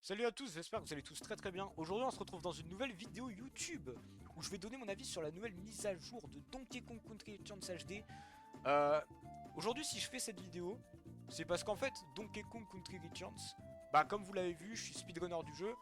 Salut à tous, j'espère que vous allez tous très bien. Aujourd'hui on se retrouve dans une nouvelle vidéo YouTube où je vais donner mon avis sur la nouvelle mise à jour de Donkey Kong Country Returns HD. Euh, Aujourd'hui si je fais cette vidéo, c'est parce qu'en fait Donkey Kong Country Returns, bah comme vous l'avez vu, je suis speedrunner du jeu.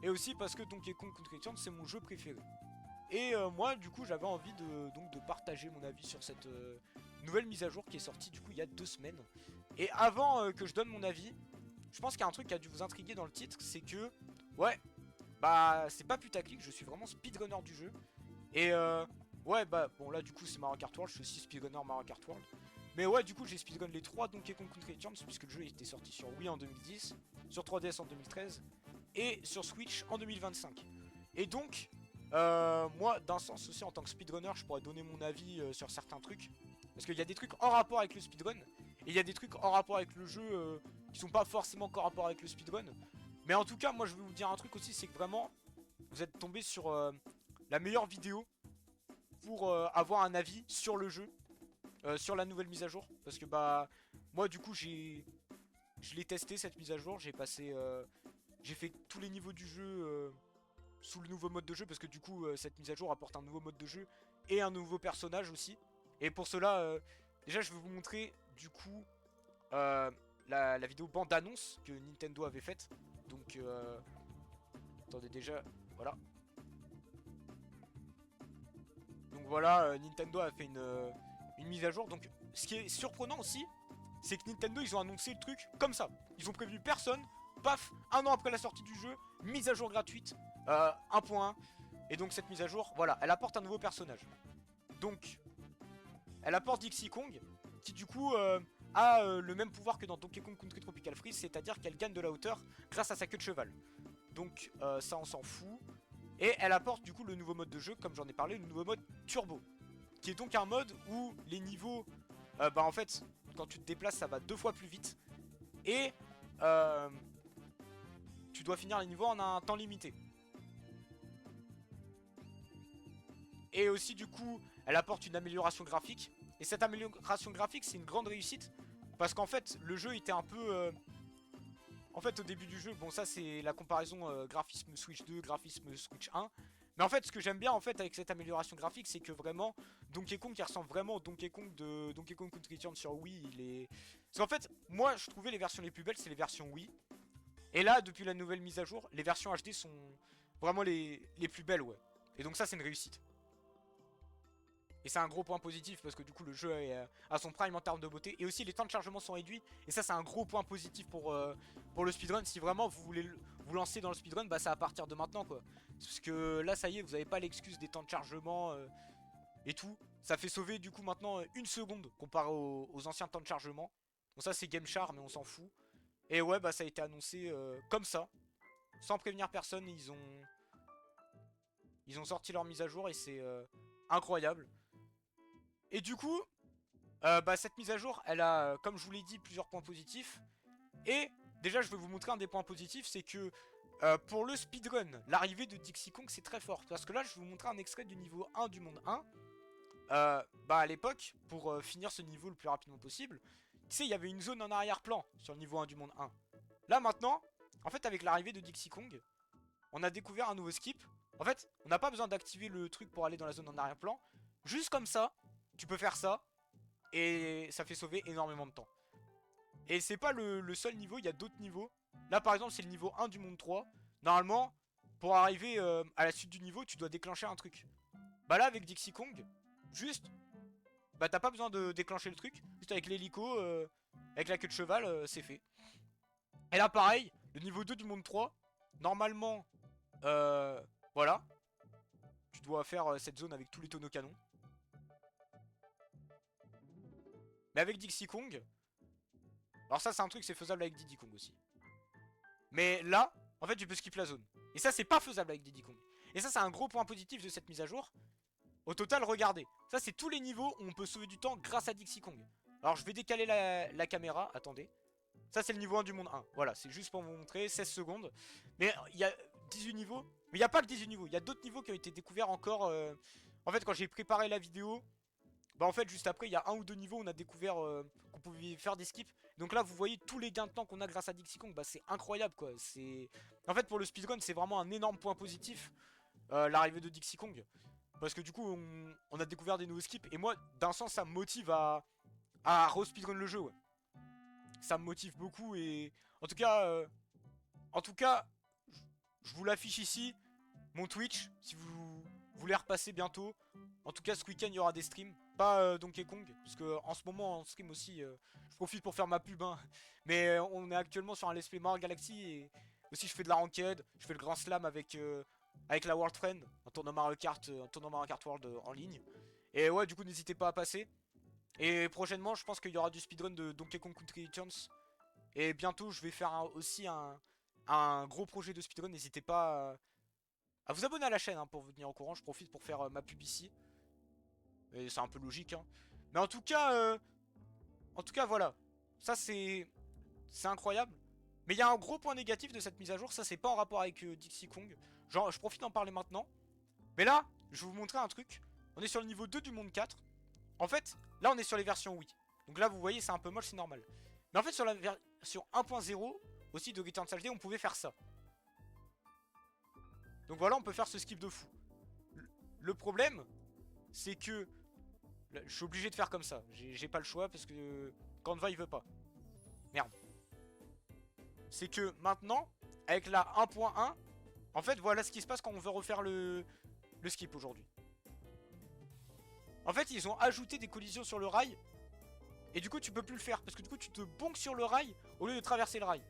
Et aussi parce que Donkey Kong Country Returns c'est mon jeu préféré. Et moi du coup j'avais envie de partager mon avis sur cette nouvelle mise à jour qui est sortie du coup il y a 2 semaines. Et avant que je donne mon avis, je pense qu'il y a un truc qui a dû vous intriguer dans le titre, c'est que, ouais, bah c'est pas putaclic, je suis vraiment speedrunner du jeu. Et ouais, bah bon là du coup c'est Mario Kart World, je suis aussi speedrunner Mario Kart World. Mais ouais, du coup j'ai speedrun les 3 Donkey Kong Country Returns puisque le jeu était sorti sur Wii en 2010, sur 3DS en 2013 et sur Switch en 2025. Et donc, moi d'un sens aussi en tant que speedrunner, je pourrais donner mon avis sur certains trucs. Parce qu'il y a des trucs en rapport avec le speedrun et il y a des trucs en rapport avec le jeu qui sont pas forcément en rapport avec le speedrun. Mais en tout cas, moi je vais vous dire un truc aussi, c'est que vraiment, vous êtes tombé sur la meilleure vidéo pour avoir un avis sur le jeu, sur la nouvelle mise à jour. Parce que bah, moi du coup, je l'ai testé cette mise à jour, j'ai fait tous les niveaux du jeu sous le nouveau mode de jeu. Parce que du coup, cette mise à jour apporte un nouveau mode de jeu et un nouveau personnage aussi. Et pour cela, déjà je vais vous montrer du coup euh, la vidéo bande-annonce que Nintendo avait faite. Donc, attendez déjà, voilà. Donc voilà, Nintendo a fait une mise à jour. Donc, ce qui est surprenant aussi, c'est que Nintendo, ils ont annoncé le truc comme ça. Ils ont prévenu personne. Paf, un an après la sortie du jeu, mise à jour gratuite, 1.1. Et donc cette mise à jour, voilà, elle apporte un nouveau personnage. Donc, elle apporte Dixie Kong, qui du coup a le même pouvoir que dans Donkey Kong Country Tropical Freeze, c'est-à-dire qu'elle gagne de la hauteur grâce à sa queue de cheval. Donc ça on s'en fout. Et elle apporte du coup le nouveau mode de jeu, comme j'en ai parlé, le nouveau mode turbo. Qui est donc un mode où les niveaux, bah en fait, quand tu te déplaces ça va 2 fois plus vite. Et euh, tu dois finir les niveaux en un temps limité. Et aussi du coup, elle apporte une amélioration graphique. Et cette amélioration graphique c'est une grande réussite. Parce qu'en fait, le jeu était un peu... en fait, au début du jeu, bon ça c'est la comparaison graphisme Switch 2, graphisme Switch 1. Mais en fait, ce que j'aime bien en fait avec cette amélioration graphique, c'est que vraiment Donkey Kong qui ressemble vraiment au Donkey Kong de Donkey Kong Country Returns sur Wii, il est... Parce qu'en fait, moi je trouvais les versions les plus belles, c'est les versions Wii. Et là, depuis la nouvelle mise à jour, les versions HD sont vraiment les plus belles, ouais. Et donc ça, c'est une réussite. Et c'est un gros point positif parce que du coup le jeu est à son prime en termes de beauté. Et aussi les temps de chargement sont réduits. Et ça c'est un gros point positif pour le speedrun. Si vraiment vous voulez vous lancer dans le speedrun, bah c'est à partir de maintenant quoi. Parce que là ça y est, vous n'avez pas l'excuse des temps de chargement et tout. Ça fait sauver du coup maintenant 1 seconde comparé aux anciens temps de chargement. Bon ça c'est Game Char mais on s'en fout. Et ouais bah ça a été annoncé comme ça. Sans prévenir personne, ils ont sorti leur mise à jour et c'est incroyable. Et du coup, bah, cette mise à jour, elle a, comme je vous l'ai dit, plusieurs points positifs. Et déjà, je vais vous montrer un des points positifs, c'est que pour le speedrun, l'arrivée de Dixie Kong, c'est très fort. Parce que là, je vais vous montrer un extrait du niveau 1 du monde 1. Bah, à l'époque, pour finir ce niveau le plus rapidement possible, tu sais, il y avait une zone en arrière-plan sur le niveau 1 du monde 1. Là, maintenant, en fait, avec l'arrivée de Dixie Kong, on a découvert un nouveau skip. En fait, on n'a pas besoin d'activer le truc pour aller dans la zone en arrière-plan. Juste comme ça, tu peux faire ça, et ça fait sauver énormément de temps. Et c'est pas le seul niveau, il y a d'autres niveaux. Là par exemple c'est le niveau 1 du monde 3. Normalement, pour arriver à la suite du niveau, tu dois déclencher un truc. Bah là avec Dixie Kong, juste, bah t'as pas besoin de déclencher le truc. Juste avec l'hélico, avec la queue de cheval, c'est fait. Et là pareil, le niveau 2 du monde 3, normalement, voilà. Tu dois faire cette zone avec tous les tonneaux canons. Mais avec Dixie Kong, alors ça c'est un truc, c'est faisable avec Diddy Kong aussi. Mais là, en fait, tu peux skip la zone. Et ça, c'est pas faisable avec Diddy Kong. Et ça, c'est un gros point positif de cette mise à jour. Au total, regardez. Ça, c'est tous les niveaux où on peut sauver du temps grâce à Dixie Kong. Alors, je vais décaler la caméra. Attendez. Ça, c'est le niveau 1 du monde 1. Voilà, c'est juste pour vous montrer. 16 secondes. Mais il y a 18 niveaux. Mais il n'y a pas que 18 niveaux. Il y a d'autres niveaux qui ont été découverts encore. En fait, quand j'ai préparé la vidéo, bah en fait juste après il y a un ou deux niveaux où on a découvert qu'on pouvait faire des skips. Donc là vous voyez tous les gains de temps qu'on a grâce à Dixie Kong. Bah c'est incroyable quoi. C'est... En fait, pour le speedrun, c'est vraiment un énorme point positif, l'arrivée de Dixie Kong. Parce que du coup, on a découvert des nouveaux skips. Et moi, d'un sens, ça me motive à re-speedrun le jeu, ouais. Ça me motive beaucoup et... En tout cas, je vous l'affiche ici. Mon Twitch, si vous voulez repasser bientôt. En tout cas, ce week-end, il y aura des streams. Pas Donkey Kong, parce que en ce moment, en stream aussi, je profite pour faire ma pub, hein. Mais on est actuellement sur un Let's Play Mario Galaxy et aussi je fais de la ranked. Je fais le Grand Slam avec la World Friend, un tournoi Mario Kart, World en ligne. Et ouais, du coup, n'hésitez pas à passer. Et prochainement, je pense qu'il y aura du speedrun de Donkey Kong Country Returns. Et bientôt, je vais faire aussi un gros projet de speedrun. N'hésitez pas à vous abonner à la chaîne, hein, pour vous tenir au courant. Je profite pour faire ma pub ici. Et c'est un peu logique, hein. Mais en tout cas, voilà. Ça, c'est incroyable. Mais il y a un gros point négatif de cette mise à jour. Ça, c'est pas en rapport avec Dixie Kong. Genre, je profite d'en parler maintenant. Mais là, je vais vous montrer un truc. On est sur le niveau 2 du monde 4. En fait, là, on est sur les versions Wii. Donc là, vous voyez, c'est un peu moche, c'est normal. Mais en fait, sur la version 1.0 aussi de Return HD, on pouvait faire ça. Donc voilà, on peut faire ce skip de fou. Le problème, c'est que là, je suis obligé de faire comme ça. J'ai pas le choix parce que Canva il veut pas. Merde. C'est que maintenant, avec la 1.1, en fait, voilà ce qui se passe quand on veut refaire le skip aujourd'hui. En fait, ils ont ajouté des collisions sur le rail. Et du coup, tu peux plus le faire. Parce que du coup, tu te bonques sur le rail au lieu de traverser le rail.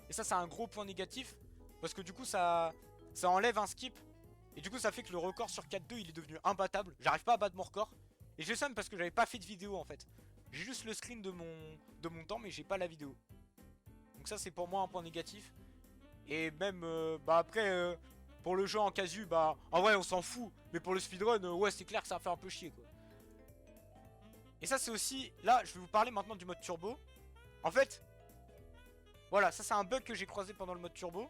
Et ça, c'est un gros point négatif. Parce que du coup, ça enlève un skip. Et du coup, ça fait que le record sur 4-2, il est devenu imbattable. J'arrive pas à battre mon record. Et je somme parce que j'avais pas fait de vidéo en fait. J'ai juste le screen de mon temps, mais j'ai pas la vidéo. Donc ça, c'est pour moi un point négatif. Et même, bah après, pour le jeu en casu, bah en vrai, on s'en fout. Mais pour le speedrun, ouais, c'est clair que ça fait un peu chier, quoi. Et ça, c'est aussi... Là, je vais vous parler maintenant du mode turbo. En fait, voilà, ça, c'est un bug que j'ai croisé pendant le mode turbo.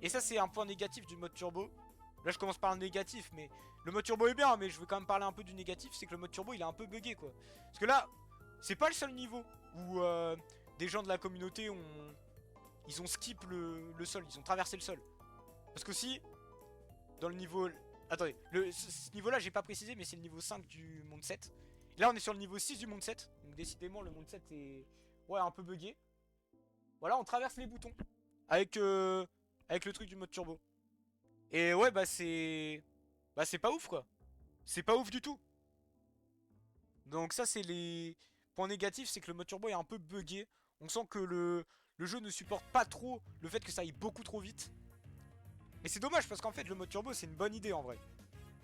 Et ça, c'est un point négatif du mode turbo. Là, je commence par le négatif, mais... Le mode turbo est bien, mais je veux quand même parler un peu du négatif. C'est que le mode turbo, il est un peu bugué, quoi. Parce que là, c'est pas le seul niveau où des gens de la communauté ont... Ils ont skip le sol, ils ont traversé le sol. Parce qu'aussi, dans le niveau... Attendez, ce niveau-là, j'ai pas précisé, mais c'est le niveau 5 du monde 7. Là, on est sur le niveau 6 du monde 7. Donc décidément, le monde 7 est... Ouais, un peu bugué. Voilà, on traverse les boutons. Avec le truc du mode turbo. Et ouais, bah c'est... Bah c'est pas ouf, quoi. C'est pas ouf du tout. Donc ça, c'est les points négatifs, c'est que le mode turbo est un peu bugué. On sent que le jeu ne supporte pas trop le fait que ça aille beaucoup trop vite. Mais c'est dommage parce qu'en fait, le mode turbo, c'est une bonne idée en vrai.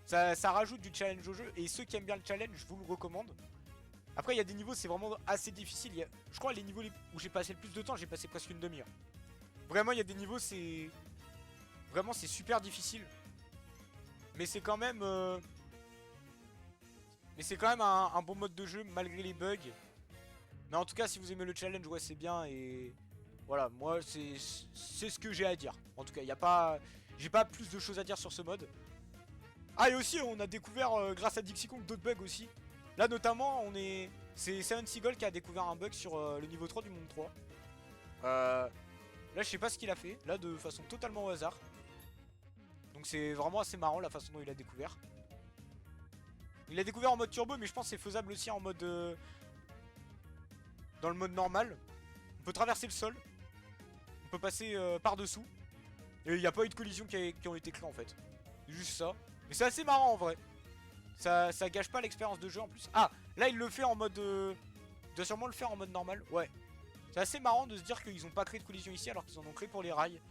Ça rajoute du challenge au jeu et ceux qui aiment bien le challenge, je vous le recommande. Après, il y a des niveaux, c'est vraiment assez difficile. Je crois les niveaux où j'ai passé le plus de temps, j'ai passé presque une demi-heure. Vraiment, il y a des niveaux, c'est... Vraiment, c'est super difficile. Mais c'est quand même... Mais c'est quand même un bon mode de jeu malgré les bugs. Mais en tout cas, si vous aimez le challenge, ouais, c'est bien. Et voilà, moi, c'est ce que j'ai à dire. En tout cas, il n'y a pas... J'ai pas plus de choses à dire sur ce mode. Ah, et aussi, on a découvert, grâce à Dixie Kong, d'autres bugs aussi. Là, notamment, c'est Seven Seagull qui a découvert un bug sur le niveau 3 du monde 3. Là, je sais pas ce qu'il a fait. Là, de façon totalement au hasard. Donc c'est vraiment assez marrant la façon dont il a découvert. Il a découvert en mode turbo, mais je pense que c'est faisable aussi en mode... dans le mode normal. On peut traverser le sol. On peut passer par-dessous. Et il n'y a pas eu de collision qui ont été créées en fait. C'est juste ça. Mais c'est assez marrant en vrai. Ça gâche pas l'expérience de jeu en plus. Ah, là il le fait en mode... Il doit sûrement le faire en mode normal. Ouais. C'est assez marrant de se dire qu'ils ont pas créé de collision ici alors qu'ils en ont créé pour les rails.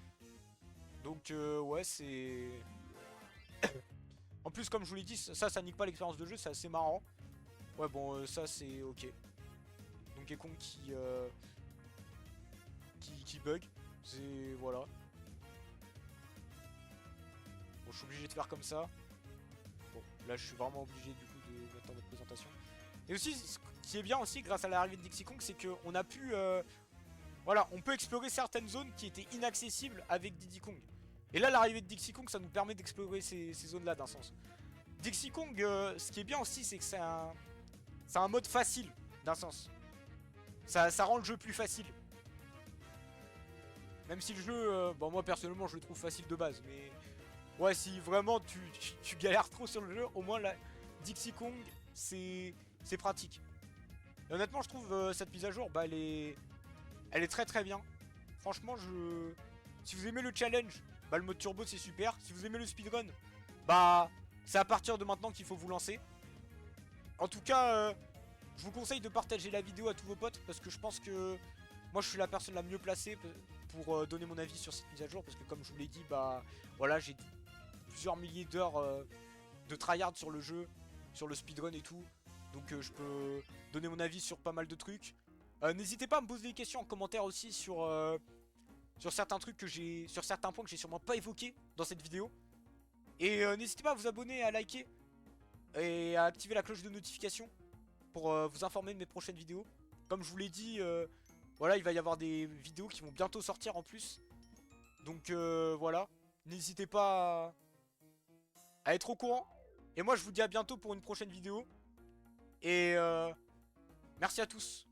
Donc ouais, c'est... En plus, comme je vous l'ai dit, ça nique pas l'expérience de jeu, c'est assez marrant. Ouais, bon, ça c'est ok. Donkey Kong qui bug. C'est... Voilà. Bon, je suis obligé de faire comme ça. Bon, là je suis vraiment obligé du coup de mettre en mode présentation. Et aussi, ce qui est bien aussi grâce à l'arrivée de Dixie Kong, c'est qu'on a pu... voilà, on peut explorer certaines zones qui étaient inaccessibles avec Diddy Kong. Et là, l'arrivée de Dixie Kong, ça nous permet d'explorer ces zones-là d'un sens. Dixie Kong, ce qui est bien aussi, c'est que c'est un mode facile, d'un sens. ça rend le jeu plus facile. Même si le jeu, bon moi personnellement je le trouve facile de base, mais ouais si vraiment tu galères trop sur le jeu, au moins la Dixie Kong c'est pratique. Et honnêtement je trouve cette mise à jour, bah elle est très très bien. Franchement si vous aimez le challenge, bah le mode turbo c'est super. Si vous aimez le speedrun, bah c'est à partir de maintenant qu'il faut vous lancer. En tout cas, je vous conseille de partager la vidéo à tous vos potes parce que je pense que moi je suis la personne la mieux placée pour donner mon avis sur cette mise à jour parce que comme je vous l'ai dit, bah voilà, j'ai plusieurs milliers d'heures de tryhard sur le jeu, sur le speedrun et tout. Donc je peux donner mon avis sur pas mal de trucs. N'hésitez pas à me poser des questions en commentaire aussi sur certains trucs que sur certains points que j'ai sûrement pas évoqués dans cette vidéo. Et n'hésitez pas à vous abonner, à liker et à activer la cloche de notification pour vous informer de mes prochaines vidéos. Comme je vous l'ai dit, voilà, il va y avoir des vidéos qui vont bientôt sortir en plus. Donc voilà, n'hésitez pas à être au courant. Et moi je vous dis à bientôt pour une prochaine vidéo. Et merci à tous.